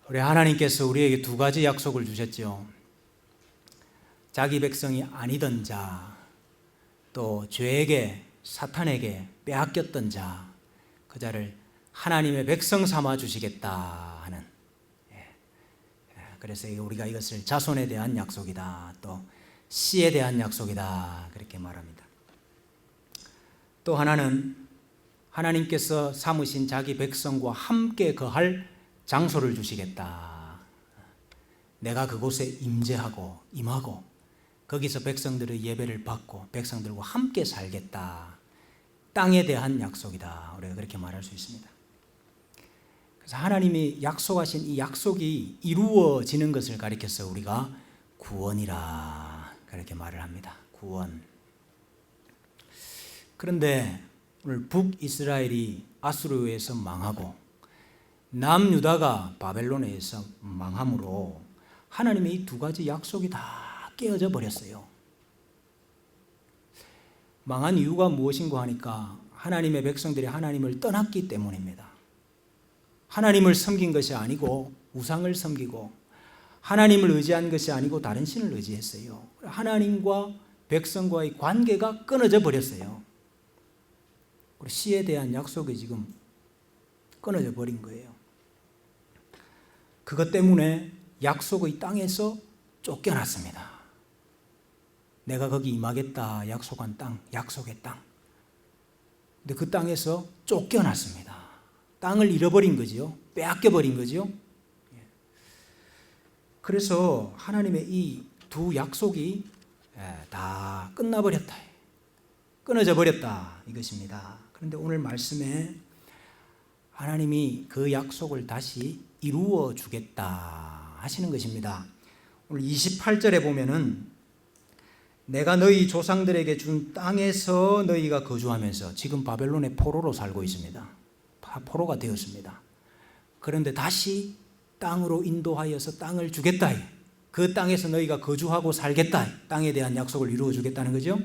우리 하나님께서 우리에게 두 가지 약속을 주셨죠. 자기 백성이 아니던 자, 또 죄에게 사탄에게 빼앗겼던 자, 그 자를 하나님의 백성 삼아 주시겠다 하는. 그래서 우리가 이것을 자손에 대한 약속이다, 또 씨에 대한 약속이다, 그렇게 말합니다. 또 하나는 하나님께서 삼으신 자기 백성과 함께 거할 장소를 주시겠다. 내가 그곳에 임하고 거기서 백성들의 예배를 받고 백성들과 함께 살겠다. 땅에 대한 약속이다. 우리가 그렇게 말할 수 있습니다. 그래서 하나님이 약속하신 이 약속이 이루어지는 것을 가리켜서 우리가 구원이라 그렇게 말을 합니다. 구원. 그런데 오늘 북이스라엘이 아수르에서 망하고 남유다가 바벨론에 의해서 망함으로 하나님의 이 두 가지 약속이 다 깨어져 버렸어요. 망한 이유가 무엇인가 하니까 하나님의 백성들이 하나님을 떠났기 때문입니다. 하나님을 섬긴 것이 아니고 우상을 섬기고 하나님을 의지한 것이 아니고 다른 신을 의지했어요. 하나님과 백성과의 관계가 끊어져 버렸어요. 그리고 씨에 대한 약속이 지금 끊어져 버린 거예요. 그것 때문에 약속의 땅에서 쫓겨났습니다. 내가 거기 임하겠다 약속한 땅, 약속의 땅. 근데 그 땅에서 쫓겨났습니다. 땅을 잃어버린 거죠. 빼앗겨버린 거죠. 그래서 하나님의 이 두 약속이 다 끝나버렸다. 끊어져 버렸다. 이것입니다. 그런데 오늘 말씀에 하나님이 그 약속을 다시 이루어 주겠다 하시는 것입니다. 오늘 28절에 보면은 내가 너희 조상들에게 준 땅에서 너희가 거주하면서 지금 바벨론의 포로로 살고 있습니다. 포로가 되었습니다. 그런데 다시 땅으로 인도하여서 땅을 주겠다. 그 땅에서 너희가 거주하고 살겠다. 땅에 대한 약속을 이루어 주겠다는 거죠.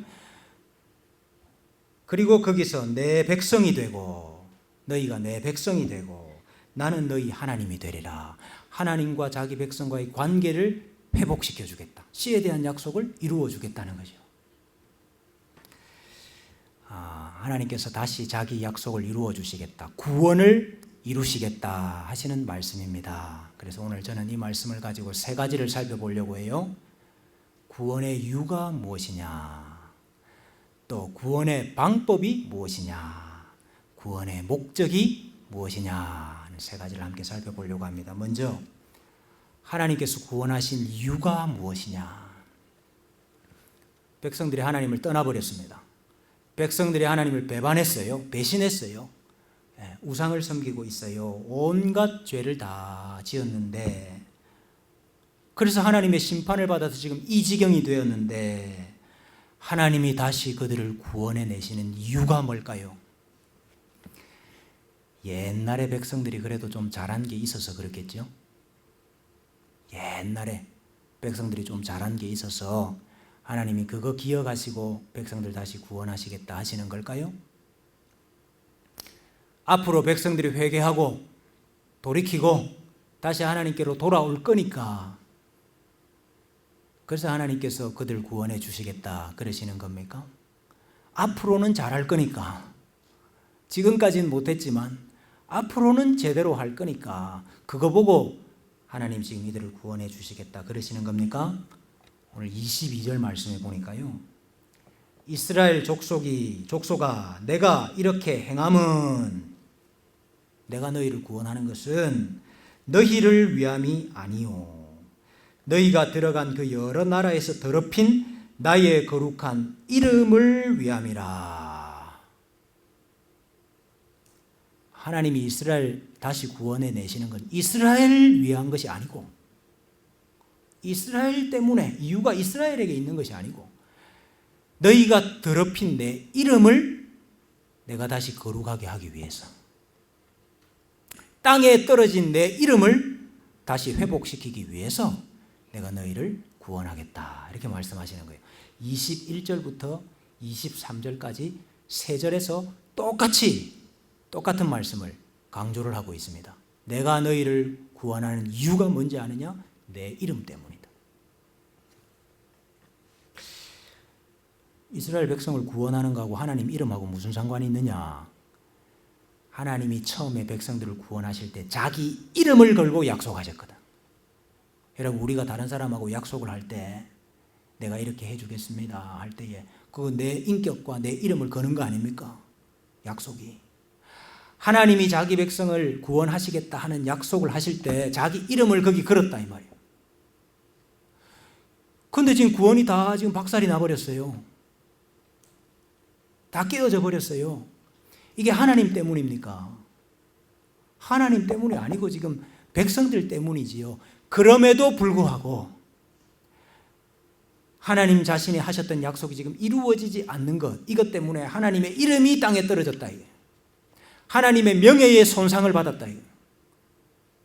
그리고 거기서 내 백성이 되고 너희가 내 백성이 되고 나는 너희 하나님이 되리라. 하나님과 자기 백성과의 관계를 회복시켜 주겠다. 씨에 대한 약속을 이루어 주겠다는 거죠. 하나님께서 다시 자기 약속을 이루어 주시겠다. 구원을 이루시겠다 하시는 말씀입니다. 그래서 오늘 저는 이 말씀을 가지고 세 가지를 살펴보려고 해요. 구원의 이유가 무엇이냐, 또 구원의 방법이 무엇이냐, 구원의 목적이 무엇이냐 하는 세 가지를 함께 살펴보려고 합니다. 먼저 하나님께서 구원하신 이유가 무엇이냐. 백성들이 하나님을 떠나버렸습니다. 백성들이 하나님을 배반했어요. 배신했어요. 우상을 섬기고 있어요. 온갖 죄를 다 지었는데, 그래서 하나님의 심판을 받아서 지금 이 지경이 되었는데 하나님이 다시 그들을 구원해 내시는 이유가 뭘까요? 옛날에 백성들이 그래도 좀 잘한 게 있어서 그렇겠죠. 옛날에 백성들이 좀 잘한 게 있어서 하나님이 그거 기억하시고 백성들 다시 구원하시겠다 하시는 걸까요? 앞으로 백성들이 회개하고 돌이키고 다시 하나님께로 돌아올 거니까, 그래서 하나님께서 그들 구원해 주시겠다 그러시는 겁니까? 앞으로는 잘할 거니까, 지금까지는 못했지만 앞으로는 제대로 할 거니까 그거 보고 하나님 지금 이들을 구원해 주시겠다 그러시는 겁니까? 오늘 22절 말씀에 보니까요, 이스라엘 족속아 내가 이렇게 행함은, 내가 너희를 구원하는 것은 너희를 위함이 아니요 너희가 들어간 그 여러 나라에서 더럽힌 나의 거룩한 이름을 위함이라. 하나님이 이스라엘 다시 구원해 내시는 건 이스라엘 위한 것이 아니고, 이스라엘 때문에, 이유가 이스라엘에게 있는 것이 아니고, 너희가 더럽힌 내 이름을 내가 다시 거룩하게 하기 위해서, 땅에 떨어진 내 이름을 다시 회복시키기 위해서 내가 너희를 구원하겠다 이렇게 말씀하시는 거예요. 21절부터 23절까지 세 절에서 똑같은 말씀을 강조를 하고 있습니다. 내가 너희를 구원하는 이유가 뭔지 아느냐? 내 이름 때문이다. 이스라엘 백성을 구원하는 거하고 하나님 이름하고 무슨 상관이 있느냐? 하나님이 처음에 백성들을 구원하실 때 자기 이름을 걸고 약속하셨거든. 여러분, 우리가 다른 사람하고 약속을 할 때 내가 이렇게 해주겠습니다 할 때에 그 내 인격과 내 이름을 거는 거 아닙니까? 약속이. 하나님이 자기 백성을 구원하시겠다 하는 약속을 하실 때 자기 이름을 거기 걸었다 이 말이에요. 근데 지금 구원이 다 지금 박살이 나버렸어요. 다 깨어져 버렸어요. 이게 하나님 때문입니까? 하나님 때문이 아니고 지금 백성들 때문이지요. 그럼에도 불구하고 하나님 자신이 하셨던 약속이 지금 이루어지지 않는 것, 이것 때문에 하나님의 이름이 땅에 떨어졌다 이게. 하나님의 명예의 손상을 받았다 이게.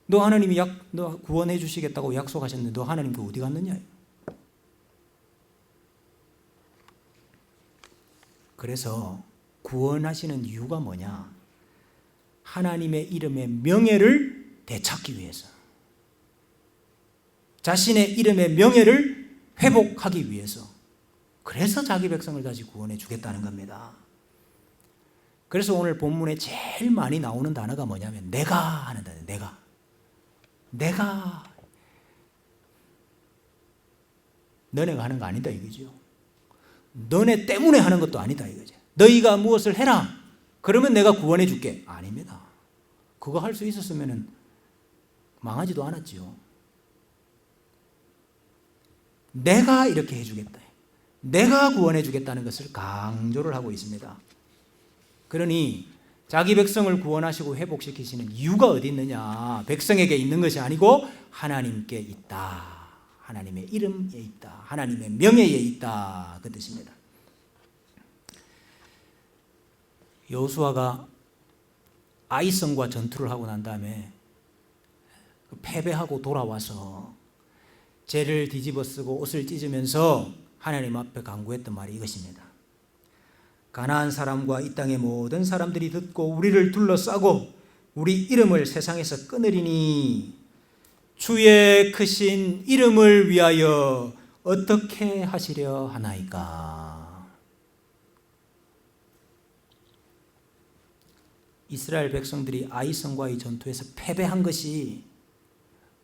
너 하나님이 너 구원해 주시겠다고 약속하셨는데 너 하나님 그 어디 갔느냐? 그래서 구원하시는 이유가 뭐냐? 하나님의 이름의 명예를 되찾기 위해서, 자신의 이름의 명예를 회복하기 위해서, 그래서 자기 백성을 다시 구원해 주겠다는 겁니다. 그래서 오늘 본문에 제일 많이 나오는 단어가 뭐냐면 내가 하는 단어. 내가 너네가 하는 거 아니다 이거죠. 너네 때문에 하는 것도 아니다 이거죠. 너희가 무엇을 해라 그러면 내가 구원해 줄게. 아닙니다. 그거 할 수 있었으면 망하지도 않았죠. 내가 이렇게 해주겠다. 내가 구원해 주겠다는 것을 강조를 하고 있습니다. 그러니 자기 백성을 구원하시고 회복시키시는 이유가 어디 있느냐? 백성에게 있는 것이 아니고 하나님께 있다. 하나님의 이름에 있다. 하나님의 명예에 있다. 그 뜻입니다. 여호수아가 아이성과 전투를 하고 난 다음에 패배하고 돌아와서 죄를 뒤집어쓰고 옷을 찢으면서 하나님 앞에 간구했던 말이 이것입니다. 가나안 사람과 이 땅의 모든 사람들이 듣고 우리를 둘러싸고 우리 이름을 세상에서 끊으리니 주의 크신 이름을 위하여 어떻게 하시려 하나이까. 이스라엘 백성들이 아이성과의 전투에서 패배한 것이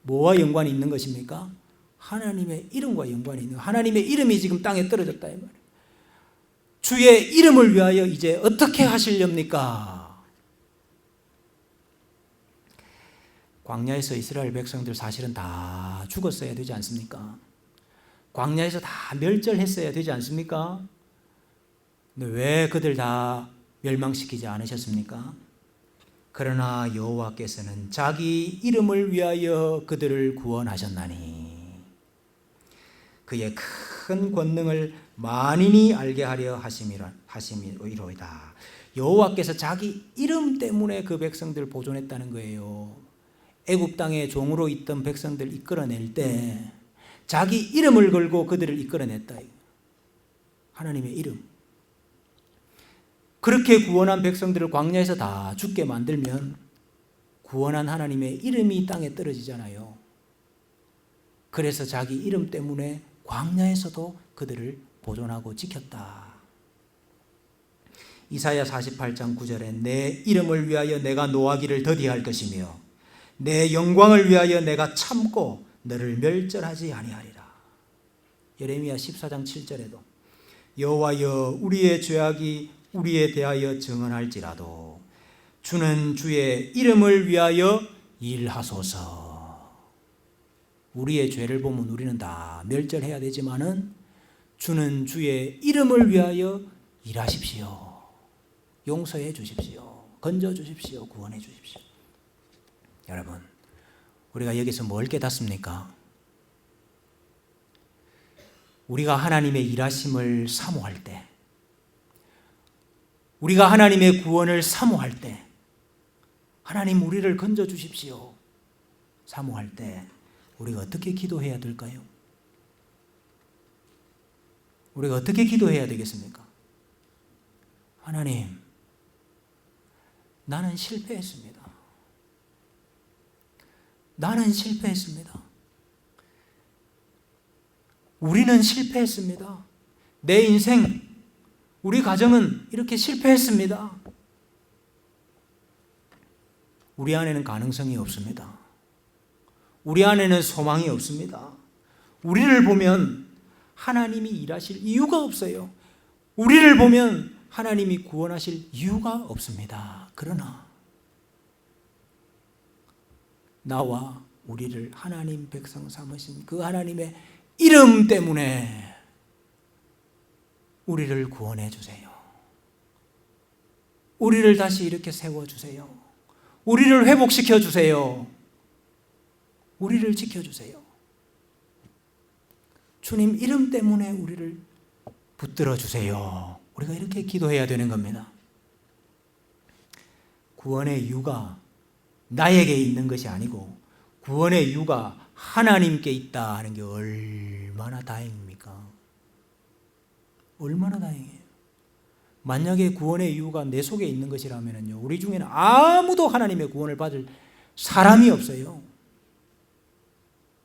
뭐와 연관이 있는 것입니까? 하나님의 이름과 연관이 있는, 하나님의 이름이 지금 땅에 떨어졌다 이 말이에요. 주의 이름을 위하여 이제 어떻게 하시렵니까? 광야에서 이스라엘 백성들 사실은 다 죽었어야 되지 않습니까? 광야에서 다 멸절했어야 되지 않습니까? 근데 왜 그들 다 멸망시키지 않으셨습니까? 그러나 여호와께서는 자기 이름을 위하여 그들을 구원하셨나니 그의 큰 권능을 만인이 알게 하려 하심이로이다. 여호와께서 자기 이름 때문에 그 백성들을 보존했다는 거예요. 애굽 땅에 종으로 있던 백성들 이끌어낼 때 자기 이름을 걸고 그들을 이끌어냈다. 하나님의 이름. 그렇게 구원한 백성들을 광야에서 다 죽게 만들면 구원한 하나님의 이름이 땅에 떨어지잖아요. 그래서 자기 이름 때문에 광야에서도 그들을 보존하고 지켰다. 이사야 48장 9절에 내 이름을 위하여 내가 노하기를 더디할 것이며 내 영광을 위하여 내가 참고 너를 멸절하지 아니하리라. 예레미야 14장 7절에도 여호와여 우리의 죄악이 우리에 대하여 증언할지라도 주는 주의 이름을 위하여 일하소서. 우리의 죄를 보면 우리는 다 멸절해야 되지만은 주는 주의 이름을 위하여 일하십시오. 용서해 주십시오. 건져 주십시오. 구원해 주십시오. 여러분, 우리가 여기서 뭘 깨닫습니까? 우리가 하나님의 일하심을 사모할 때, 우리가 하나님의 구원을 사모할 때, 하나님 우리를 건져 주십시오 사모할 때 우리가 어떻게 기도해야 될까요? 우리가 어떻게 기도해야 되겠습니까? 하나님, 나는 실패했습니다. 나는 실패했습니다. 우리는 실패했습니다. 내 인생, 우리 가정은 이렇게 실패했습니다. 우리 안에는 가능성이 없습니다. 우리 안에는 소망이 없습니다. 우리를 보면 하나님이 일하실 이유가 없어요. 우리를 보면 하나님이 구원하실 이유가 없습니다. 그러나 나와 우리를 하나님 백성 삼으신 그 하나님의 이름 때문에 우리를 구원해 주세요. 우리를 다시 이렇게 세워주세요. 우리를 회복시켜 주세요. 우리를 지켜주세요. 주님 이름 때문에 우리를 붙들어 주세요. 우리가 이렇게 기도해야 되는 겁니다. 구원의 이유가 나에게 있는 것이 아니고 구원의 이유가 하나님께 있다 하는 게 얼마나 다행입니까? 얼마나 다행이에요. 만약에 구원의 이유가 내 속에 있는 것이라면요, 우리 중에는 아무도 하나님의 구원을 받을 사람이 없어요.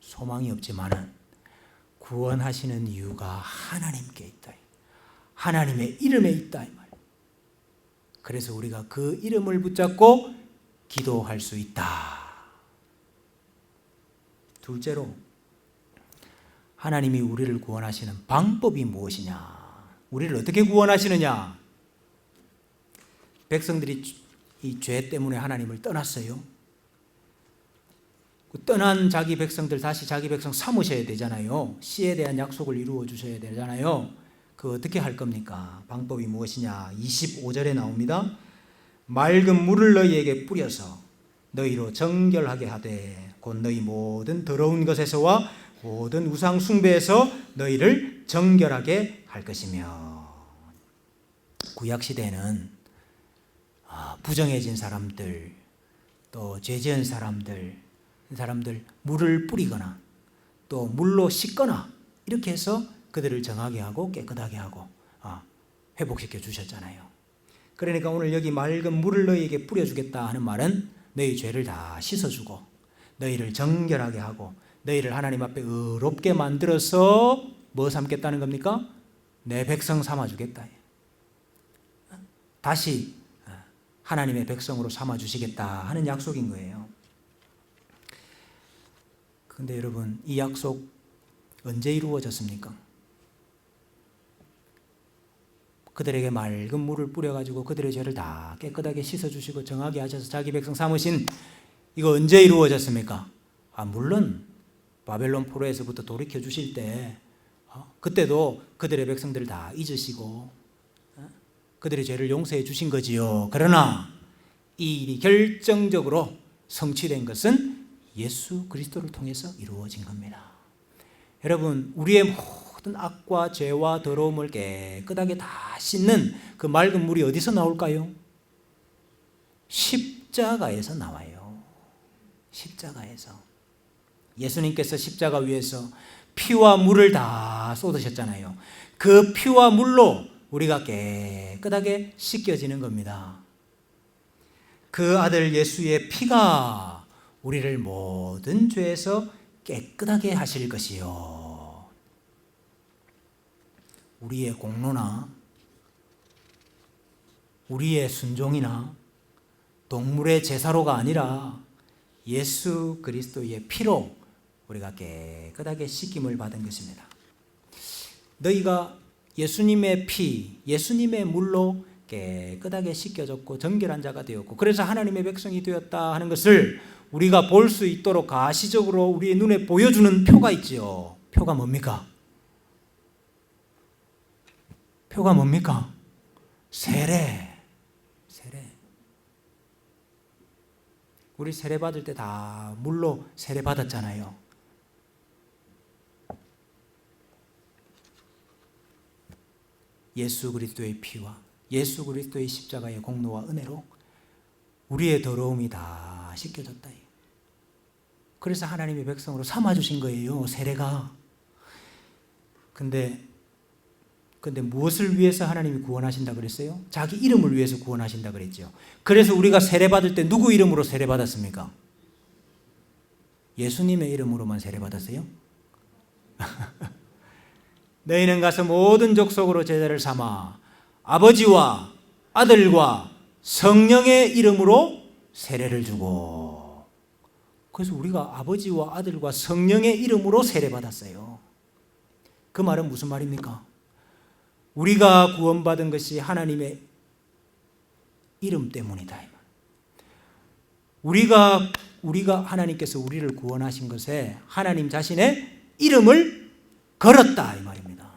소망이 없지만은 구원하시는 이유가 하나님께 있다. 하나님의 이름에 있다 이 말. 그래서 우리가 그 이름을 붙잡고 기도할 수 있다. 둘째로 하나님이 우리를 구원하시는 방법이 무엇이냐? 우리를 어떻게 구원하시느냐? 백성들이 이 죄 때문에 하나님을 떠났어요. 떠난 자기 백성들 다시 자기 백성 삼으셔야 되잖아요. 씨에 대한 약속을 이루어 주셔야 되잖아요. 그 어떻게 할 겁니까? 방법이 무엇이냐? 25절에 나옵니다. 맑은 물을 너희에게 뿌려서 너희로 정결하게 하되 곧 너희 모든 더러운 것에서와 모든 우상 숭배에서 너희를 정결하게 할 것이며. 구약 시대는 부정해진 사람들, 또 죄 지은 사람들 물을 뿌리거나 또 물로 씻거나 이렇게 해서 그들을 정하게 하고 깨끗하게 하고 회복시켜 주셨잖아요. 그러니까 오늘 여기 맑은 물을 너희에게 뿌려주겠다 하는 말은 너희 죄를 다 씻어주고 너희를 정결하게 하고 너희를 하나님 앞에 의롭게 만들어서 뭐 삼겠다는 겁니까? 내 백성 삼아주겠다. 다시 하나님의 백성으로 삼아주시겠다 하는 약속인 거예요. 그런데 여러분, 이 약속 언제 이루어졌습니까? 그들에게 맑은 물을 뿌려가지고 그들의 죄를 다 깨끗하게 씻어주시고 정하게 하셔서 자기 백성 삼으신 이거 언제 이루어졌습니까? 물론 바벨론 포로에서부터 돌이켜 주실 때 그때도 그들의 백성들을 다 잊으시고 그들의 죄를 용서해 주신 거지요. 그러나 이 일이 결정적으로 성취된 것은 예수 그리스도를 통해서 이루어진 겁니다. 여러분, 우리의 모든 악과 죄와 더러움을 깨끗하게 다 씻는 그 맑은 물이 어디서 나올까요? 십자가에서 나와요. 십자가에서. 예수님께서 십자가 위에서 피와 물을 다 쏟으셨잖아요. 그 피와 물로 우리가 깨끗하게 씻겨지는 겁니다. 그 아들 예수의 피가 우리를 모든 죄에서 깨끗하게 하실 것이요. 우리의 공로나 우리의 순종이나 동물의 제사로가 아니라 예수 그리스도의 피로 우리가 깨끗하게 씻김을 받은 것입니다. 너희가 예수님의 피, 예수님의 물로 깨끗하게 씻겨졌고 정결한 자가 되었고 그래서 하나님의 백성이 되었다 하는 것을 우리가 볼 수 있도록 가시적으로 우리의 눈에 보여주는 표가 있지요. 표가 뭡니까? 표가 뭡니까? 세례. 우리 세례 받을 때 다 물로 세례 받았잖아요. 예수 그리스도의 피와 예수 그리스도의 십자가의 공로와 은혜로 우리의 더러움이 다 씻겨졌다. 그래서 하나님의 백성으로 삼아주신 거예요, 세례가. 근데 무엇을 위해서 하나님이 구원하신다 그랬어요? 자기 이름을 위해서 구원하신다 그랬죠. 그래서 우리가 세례 받을 때 누구 이름으로 세례 받았습니까? 예수님의 이름으로만 세례받았어요? 너희는 가서 모든 족속으로 제자를 삼아 아버지와 아들과 성령의 이름으로 세례를 주고. 그래서 우리가 아버지와 아들과 성령의 이름으로 세례받았어요. 그 말은 무슨 말입니까? 우리가 구원받은 것이 하나님의 이름 때문이다. 우리가 하나님께서 우리를 구원하신 것에 하나님 자신의 이름을 걸었다 이 말입니다.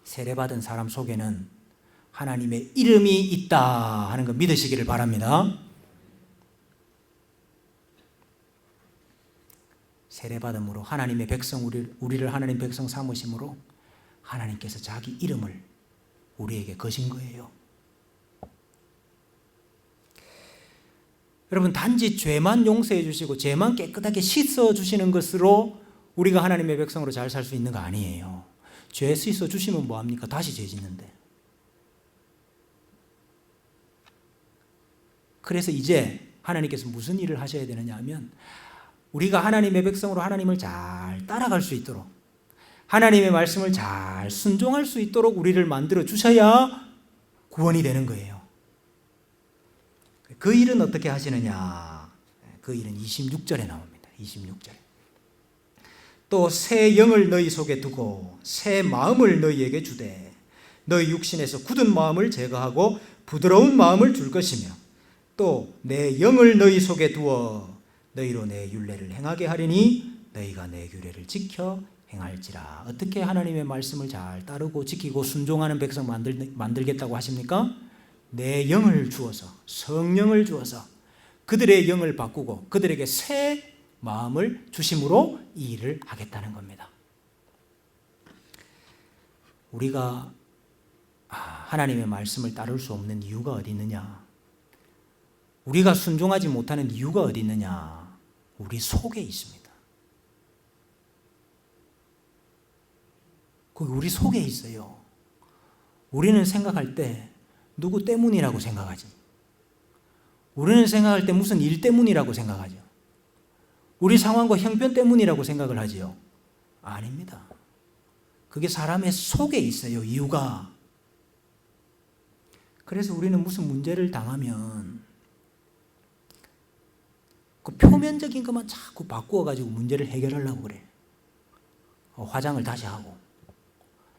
세례받은 사람 속에는 하나님의 이름이 있다 하는 거 믿으시기를 바랍니다. 세례받음으로 하나님의 백성, 우리를 하나님 백성 삼으심으로 하나님께서 자기 이름을 우리에게 거신 거예요. 여러분, 단지 죄만 용서해 주시고 죄만 깨끗하게 씻어 주시는 것으로 우리가 하나님의 백성으로 잘 살 수 있는 거 아니에요. 죄 씻어 주시면 뭐합니까? 다시 죄 짓는데. 그래서 이제 하나님께서 무슨 일을 하셔야 되느냐 하면, 우리가 하나님의 백성으로 하나님을 잘 따라갈 수 있도록, 하나님의 말씀을 잘 순종할 수 있도록 우리를 만들어 주셔야 구원이 되는 거예요. 그 일은 어떻게 하시느냐? 그 일은 26절에 나옵니다. 26절에. 또 새 영을 너희 속에 두고 새 마음을 너희에게 주되 너희 육신에서 굳은 마음을 제거하고 부드러운 마음을 줄 것이며 또 내 영을 너희 속에 두어 너희로 내 율례를 행하게 하리니 너희가 내 규례를 지켜 행할지라. 어떻게 하나님의 말씀을 잘 따르고 지키고 순종하는 백성 만들겠다고 하십니까? 내 영을 주어서, 성령을 주어서 그들의 영을 바꾸고 그들에게 새 마음을 주심으로 이 일을 하겠다는 겁니다. 우리가 하나님의 말씀을 따를 수 없는 이유가 어디 있느냐? 우리가 순종하지 못하는 이유가 어디 있느냐? 우리 속에 있습니다. 거기 우리 속에 있어요. 우리는 생각할 때 누구 때문이라고 생각하지. 우리는 생각할 때 무슨 일 때문이라고 생각하죠. 우리 상황과 형편 때문이라고 생각을 하지요. 아닙니다. 그게 사람의 속에 있어요, 이유가. 그래서 우리는 무슨 문제를 당하면 그 표면적인 것만 자꾸 바꾸어가지고 문제를 해결하려고 그래. 화장을 다시 하고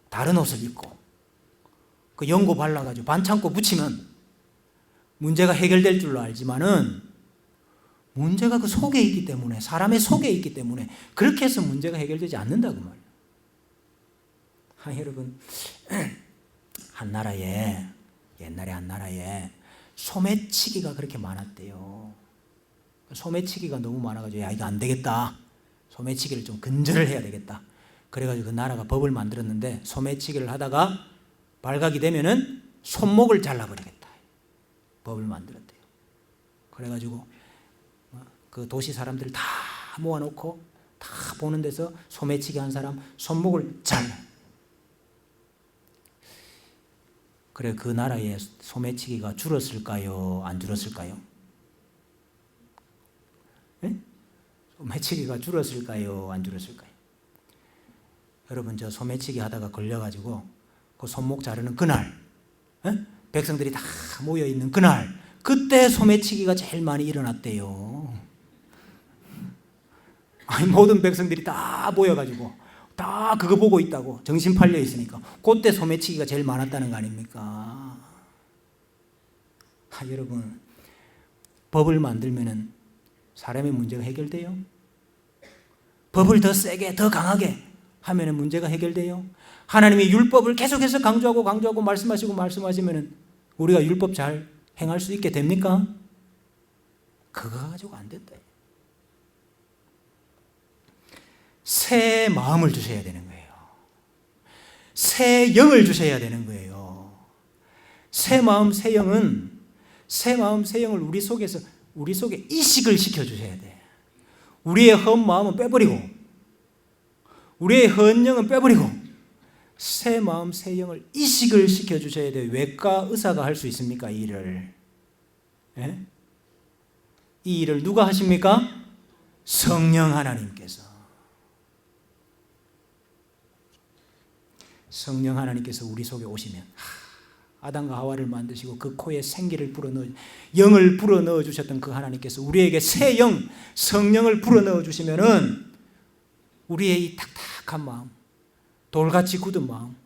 다른 옷을 입고 그 연고 발라가지고 반창고 붙이면 문제가 해결될 줄로 알지만은 문제가 그 속에 있기 때문에, 사람의 속에 있기 때문에 그렇게 해서 문제가 해결되지 않는다고 말이에요. 여러분, 옛날에 한 나라에 소매치기가 그렇게 많았대요. 소매치기가 너무 많아가지고 야, 이거 안 되겠다. 소매치기를 좀 근절을 해야 되겠다. 그래가지고 그 나라가 법을 만들었는데 소매치기를 하다가 발각이 되면은 손목을 잘라버리겠다. 법을 만들었대요. 그래가지고 그 도시 사람들을 다 모아놓고 다 보는 데서 소매치기 한 사람 손목을 잘라. 그래, 그 나라에 소매치기가 줄었을까요? 안 줄었을까요? 네? 소매치기가 줄었을까요? 안 줄었을까요? 여러분, 저 소매치기 하다가 걸려가지고 그 손목 자르는 그날, 백성들이 다 모여있는 그날, 그때 소매치기가 제일 많이 일어났대요. 아니, 모든 백성들이 다 모여가지고 다 그거 보고 있다고, 정신 팔려 있으니까 그때 소매치기가 제일 많았다는 거 아닙니까? 여러분, 법을 만들면은 사람의 문제가 해결돼요? 법을 더 세게, 더 강하게 하면은 문제가 해결돼요? 하나님의 율법을 계속해서 강조하고 말씀하시면은 우리가 율법 잘 행할 수 있게 됩니까? 그거 가지고 안 된다. 새 마음을 주셔야 되는 거예요. 새 영을 주셔야 되는 거예요. 새 마음, 새 영은, 새 마음, 새 영을 우리 속에 이식을 시켜주셔야 돼. 우리의 헛 마음은 빼버리고, 우리의 헛 영은 빼버리고, 새 마음, 새 영을 이식을 시켜주셔야 돼요. 외과 의사가 할 수 있습니까, 이 일을? 예? 이 일을 누가 하십니까? 성령 하나님께서. 성령 하나님께서 우리 속에 오시면 아담과 하와를 만드시고 그 코에 생기를 불어넣어 영을 불어넣어 주셨던 그 하나님께서 우리에게 새 영, 성령을 불어넣어 주시면은 우리의 이 탁탁한 마음, 돌같이 굳은 마음,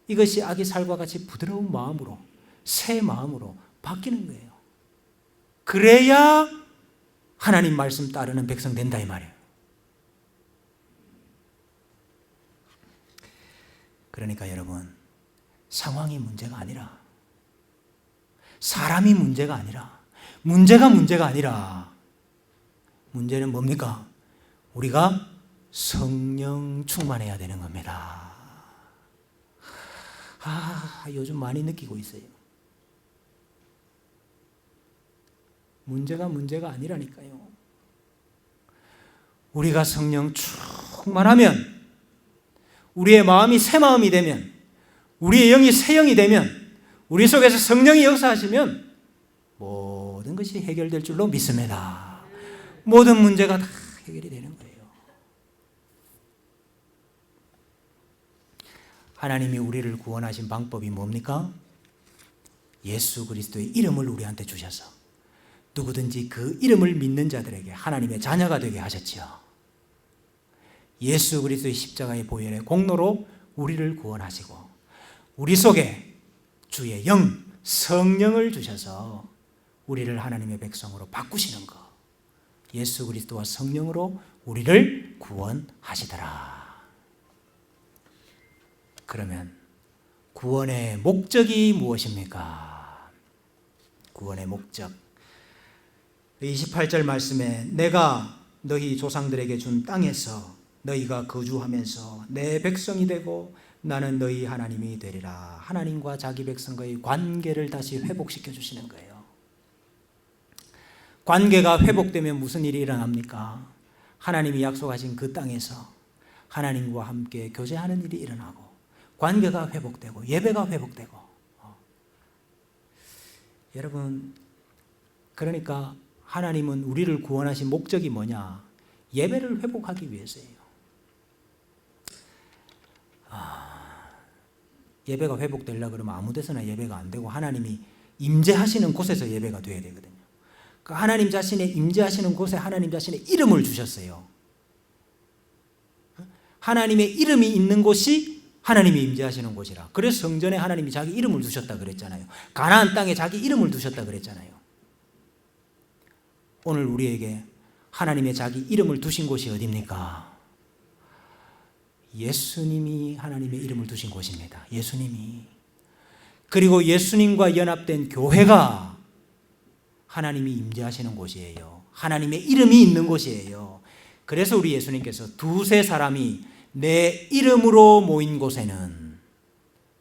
이것이 아기 살과 같이 부드러운 마음으로, 새 마음으로 바뀌는 거예요. 그래야 하나님 말씀 따르는 백성 된다 이 말이에요. 그러니까 여러분, 상황이 문제가 아니라, 사람이 문제가 아니라, 문제가 아니라, 문제는 뭡니까? 우리가 성령 충만해야 되는 겁니다. 요즘 많이 느끼고 있어요. 문제가 아니라니까요. 우리가 성령 충만하면, 우리의 마음이 새 마음이 되면, 우리의 영이 새 영이 되면, 우리 속에서 성령이 역사하시면 모든 것이 해결될 줄로 믿습니다. 모든 문제가 다 해결이 되는 거예요. 하나님이 우리를 구원하신 방법이 뭡니까? 예수 그리스도의 이름을 우리한테 주셔서 누구든지 그 이름을 믿는 자들에게 하나님의 자녀가 되게 하셨지요. 예수 그리스도의 십자가의 보혈의 공로로 우리를 구원하시고 우리 속에 주의 영, 성령을 주셔서 우리를 하나님의 백성으로 바꾸시는 것. 예수 그리스도와 성령으로 우리를 구원하시더라. 그러면 구원의 목적이 무엇입니까? 구원의 목적. 28절 말씀에 내가 너희 조상들에게 준 땅에서 너희가 거주하면서 내 백성이 되고 나는 너희 하나님이 되리라. 하나님과 자기 백성과의 관계를 다시 회복시켜 주시는 거예요. 관계가 회복되면 무슨 일이 일어납니까? 하나님이 약속하신 그 땅에서 하나님과 함께 교제하는 일이 일어나고 관계가 회복되고 예배가 회복되고. 여러분, 그러니까 하나님은 우리를 구원하신 목적이 뭐냐? 예배를 회복하기 위해서예요. 예배가 회복되려고 그러면 아무 데서나 예배가 안 되고 하나님이 임재하시는 곳에서 예배가 돼야 되거든요. 그 하나님 자신의 임재하시는 곳에 하나님 자신의 이름을 주셨어요. 하나님의 이름이 있는 곳이 하나님이 임재하시는 곳이라. 그래서 성전에 하나님이 자기 이름을 두셨다 그랬잖아요. 가나안 땅에 자기 이름을 두셨다 그랬잖아요. 오늘 우리에게 하나님의 자기 이름을 두신 곳이 어디입니까? 예수님이 하나님의 이름을 두신 곳입니다. 예수님이. 그리고 예수님과 연합된 교회가 하나님이 임재하시는 곳이에요. 하나님의 이름이 있는 곳이에요. 그래서 우리 예수님께서 두세 사람이 내 이름으로 모인 곳에는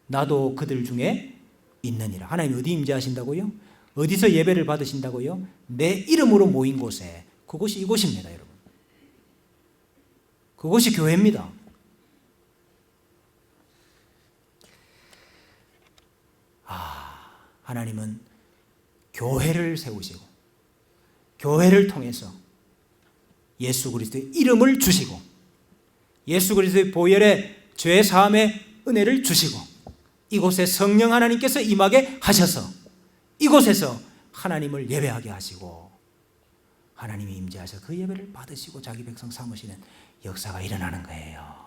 나도 그들 중에 있느니라. 하나님 어디 임재하신다고요? 어디서 예배를 받으신다고요? 내 이름으로 모인 곳에. 그곳이 이곳입니다, 여러분. 그곳이 교회입니다. 하나님은 교회를 세우시고 교회를 통해서 예수 그리스도의 이름을 주시고 예수 그리스도의 보혈의 죄 사함의 은혜를 주시고 이곳에 성령 하나님께서 임하게 하셔서 이곳에서 하나님을 예배하게 하시고 하나님이 임재하셔서 그 예배를 받으시고 자기 백성 삼으시는 역사가 일어나는 거예요.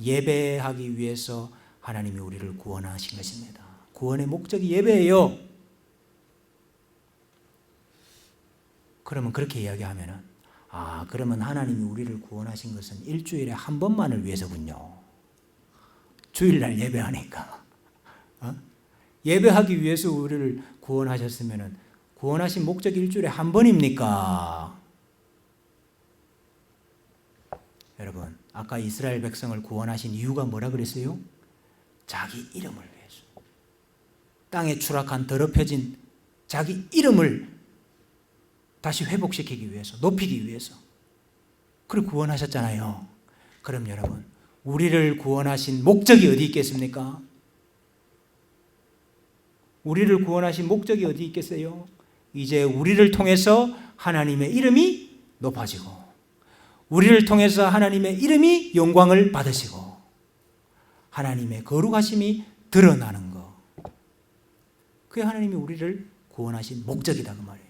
예배하기 위해서 하나님이 우리를 구원하신 것입니다. 구원의 목적이 예배예요. 그러면 그렇게 이야기하면은 그러면 하나님이 우리를 구원하신 것은 일주일에 한 번만을 위해서군요. 주일날 예배하니까. 예배하기 위해서 우리를 구원하셨으면은 구원하신 목적이 일주일에 한 번입니까? 여러분, 아까 이스라엘 백성을 구원하신 이유가 뭐라 그랬어요? 자기 이름을 위해서. 땅에 추락한 더럽혀진 자기 이름을 다시 회복시키기 위해서, 높이기 위해서. 그리고 구원하셨잖아요. 그럼 여러분, 우리를 구원하신 목적이 어디 있겠습니까? 우리를 구원하신 목적이 어디 있겠어요? 이제 우리를 통해서 하나님의 이름이 높아지고 우리를 통해서 하나님의 이름이 영광을 받으시고 하나님의 거룩하심이 드러나는 것. 그게 하나님이 우리를 구원하신 목적이다 그 말이에요.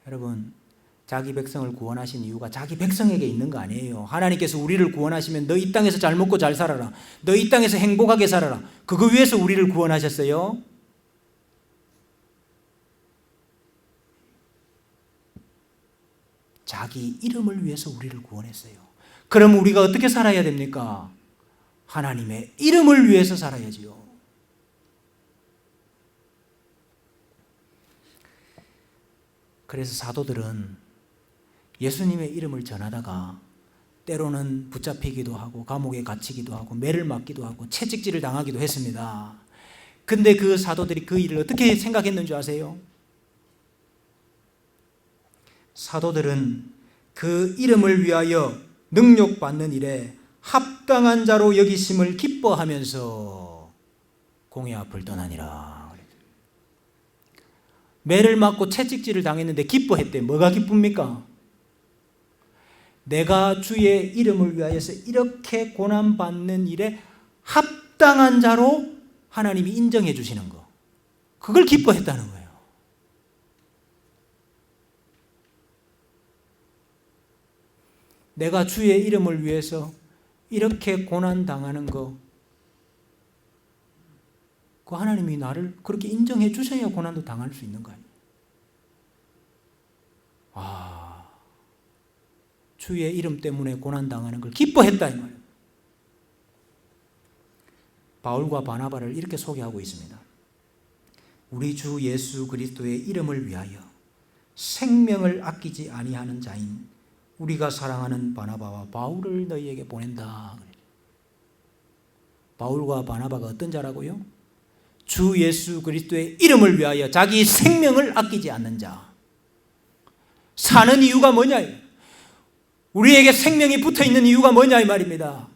여러분, 자기 백성을 구원하신 이유가 자기 백성에게 있는 거 아니에요. 하나님께서 우리를 구원하시면 너 이 땅에서 잘 먹고 잘 살아라, 너 이 땅에서 행복하게 살아라, 그거 위해서 우리를 구원하셨어요. 자기 이름을 위해서 우리를 구원했어요. 그럼 우리가 어떻게 살아야 됩니까? 하나님의 이름을 위해서 살아야지요. 그래서 사도들은 예수님의 이름을 전하다가 때로는 붙잡히기도 하고 감옥에 갇히기도 하고 매를 맞기도 하고 채찍질을 당하기도 했습니다. 근데 그 사도들이 그 일을 어떻게 생각했는 줄 아세요? 사도들은 그 이름을 위하여 능욕받는 일에 합당한 자로 여기심을 기뻐하면서 공의 앞을 떠나니라. 매를 맞고 채찍질을 당했는데 기뻐했대. 뭐가 기쁩니까? 내가 주의 이름을 위하여서 이렇게 고난받는 일에 합당한 자로 하나님이 인정해 주시는 거, 그걸 기뻐했다는 거예요. 내가 주의 이름을 위해서 이렇게 고난당하는 거, 그 하나님이 나를 그렇게 인정해 주셔야 고난도 당할 수 있는 거 아니에요. 주의 이름 때문에 고난당하는 걸 기뻐했다 이 말이에요. 바울과 바나바를 이렇게 소개하고 있습니다. 우리 주 예수 그리스도의 이름을 위하여 생명을 아끼지 아니하는 자인 우리가 사랑하는 바나바와 바울을 너희에게 보낸다. 바울과 바나바가 어떤 자라고요? 주 예수 그리스도의 이름을 위하여 자기 생명을 아끼지 않는 자. 사는 이유가 뭐냐? 우리에게 생명이 붙어 있는 이유가 뭐냐 이 말입니다.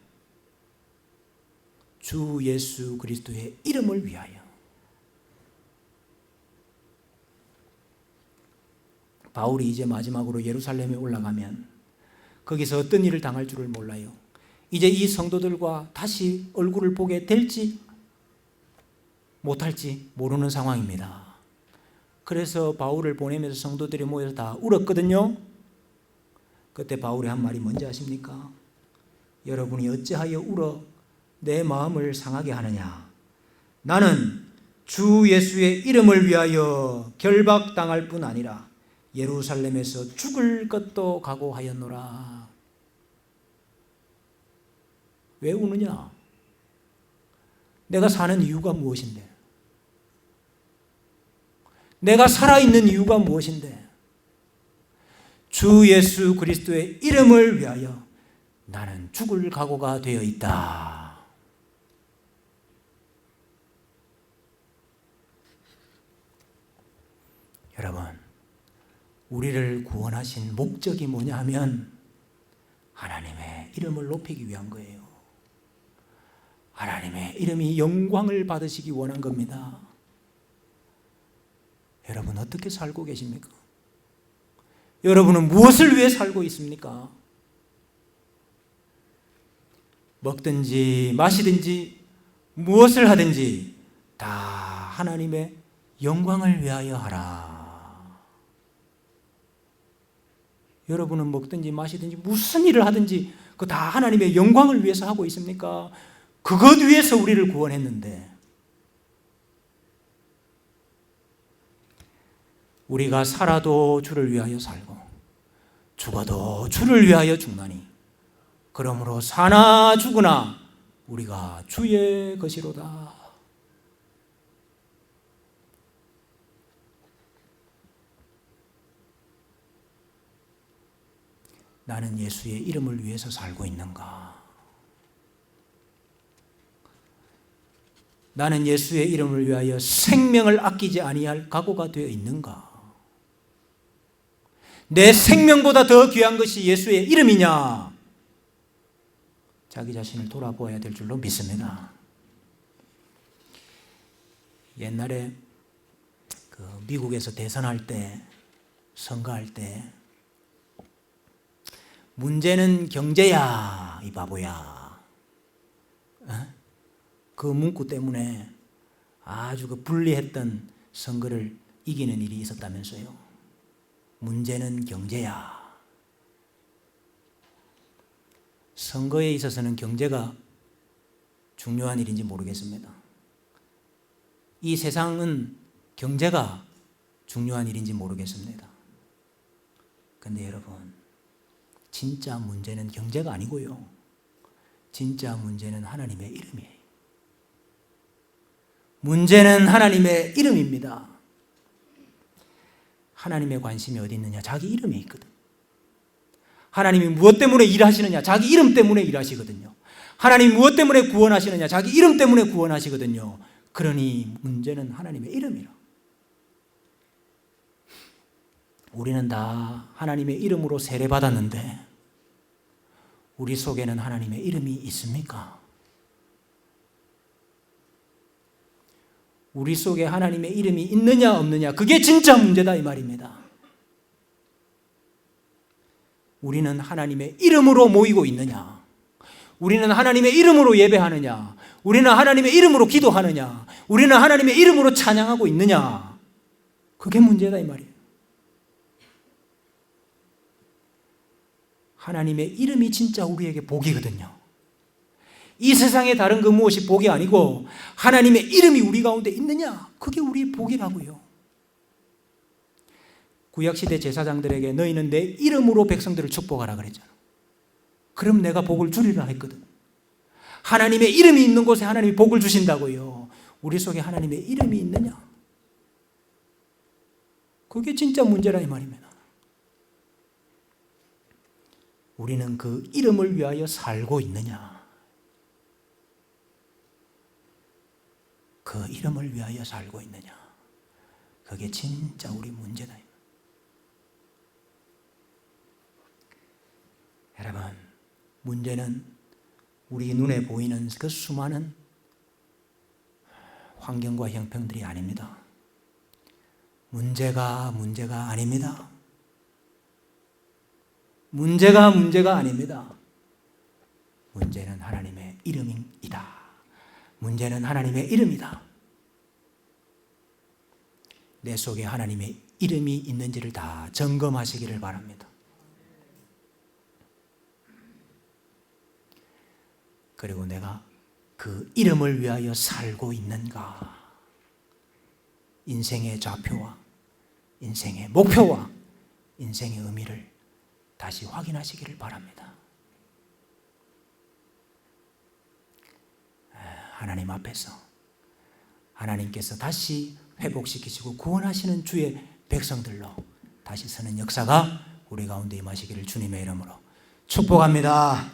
주 예수 그리스도의 이름을 위하여. 바울이 이제 마지막으로 예루살렘에 올라가면 거기서 어떤 일을 당할 줄을 몰라요. 이제 이 성도들과 다시 얼굴을 보게 될지 못할지 모르는 상황입니다. 그래서 바울을 보내면서 성도들이 모여서 다 울었거든요. 그때 바울이 한 말이 뭔지 아십니까? 여러분이 어찌하여 울어 내 마음을 상하게 하느냐? 나는 주 예수의 이름을 위하여 결박당할 뿐 아니라 예루살렘에서 죽을 것도 각오하였노라. 왜 우느냐? 내가 사는 이유가 무엇인데? 내가 살아있는 이유가 무엇인데? 주 예수 그리스도의 이름을 위하여 나는 죽을 각오가 되어 있다. 여러분, 우리를 구원하신 목적이 뭐냐 하면 하나님의 이름을 높이기 위한 거예요. 하나님의 이름이 영광을 받으시기 원한 겁니다. 여러분 어떻게 살고 계십니까? 여러분은 무엇을 위해 살고 있습니까? 먹든지 마시든지 무엇을 하든지 다 하나님의 영광을 위하여 하라. 여러분은 먹든지 마시든지 무슨 일을 하든지 그 다 하나님의 영광을 위해서 하고 있습니까? 그것 위해서 우리를 구원했는데 우리가 살아도 주를 위하여 살고 죽어도 주를 위하여 죽나니 그러므로 사나 죽으나 우리가 주의 것이로다. 나는 예수의 이름을 위해서 살고 있는가? 나는 예수의 이름을 위하여 생명을 아끼지 아니할 각오가 되어 있는가? 내 생명보다 더 귀한 것이 예수의 이름이냐? 자기 자신을 돌아보아야 될 줄로 믿습니다. 옛날에 미국에서 대선할 때, 선거할 때 문제는 경제야 이 바보야, 그 문구 때문에 아주 불리했던 선거를 이기는 일이 있었다면서요. 문제는 경제야. 선거에 있어서는 경제가 중요한 일인지 모르겠습니다. 이 세상은 경제가 중요한 일인지 모르겠습니다. 그런데 여러분, 진짜 문제는 경제가 아니고요. 진짜 문제는 하나님의 이름이에요. 문제는 하나님의 이름입니다. 하나님의 관심이 어디 있느냐? 자기 이름에 있거든. 하나님이 무엇 때문에 일하시느냐? 자기 이름 때문에 일하시거든요. 하나님이 무엇 때문에 구원하시느냐? 자기 이름 때문에 구원하시거든요. 그러니 문제는 하나님의 이름이라. 우리는 다 하나님의 이름으로 세례받았는데 우리 속에는 하나님의 이름이 있습니까? 우리 속에 하나님의 이름이 있느냐 없느냐, 그게 진짜 문제다 이 말입니다. 우리는 하나님의 이름으로 모이고 있느냐? 우리는 하나님의 이름으로 예배하느냐? 우리는 하나님의 이름으로 기도하느냐? 우리는 하나님의 이름으로 찬양하고 있느냐? 그게 문제다 이 말이에요. 하나님의 이름이 진짜 우리에게 복이거든요. 이 세상의 다른 그 무엇이 복이 아니고 하나님의 이름이 우리 가운데 있느냐? 그게 우리의 복이라고요. 구약시대 제사장들에게 너희는 내 이름으로 백성들을 축복하라 그랬잖아. 그럼 내가 복을 주리라 했거든. 하나님의 이름이 있는 곳에 하나님이 복을 주신다고요. 우리 속에 하나님의 이름이 있느냐? 그게 진짜 문제라 이 말입니다. 우리는 그 이름을 위하여 살고 있느냐? 그 이름을 위하여 살고 있느냐? 그게 진짜 우리 문제다. 여러분, 문제는 우리 눈에 보이는 그 수많은 환경과 형편들이 아닙니다. 문제가 아닙니다. 문제가 아닙니다. 문제는 하나님의 이름이다. 문제는 하나님의 이름이다. 내 속에 하나님의 이름이 있는지를 다 점검하시기를 바랍니다. 그리고 내가 그 이름을 위하여 살고 있는가? 인생의 좌표와 인생의 목표와 인생의 의미를 다시 확인하시기를 바랍니다. 하나님 앞에서 하나님께서 다시 회복시키시고 구원하시는 주의 백성들로 다시 서는 역사가 우리 가운데 임하시기를 주님의 이름으로 축복합니다.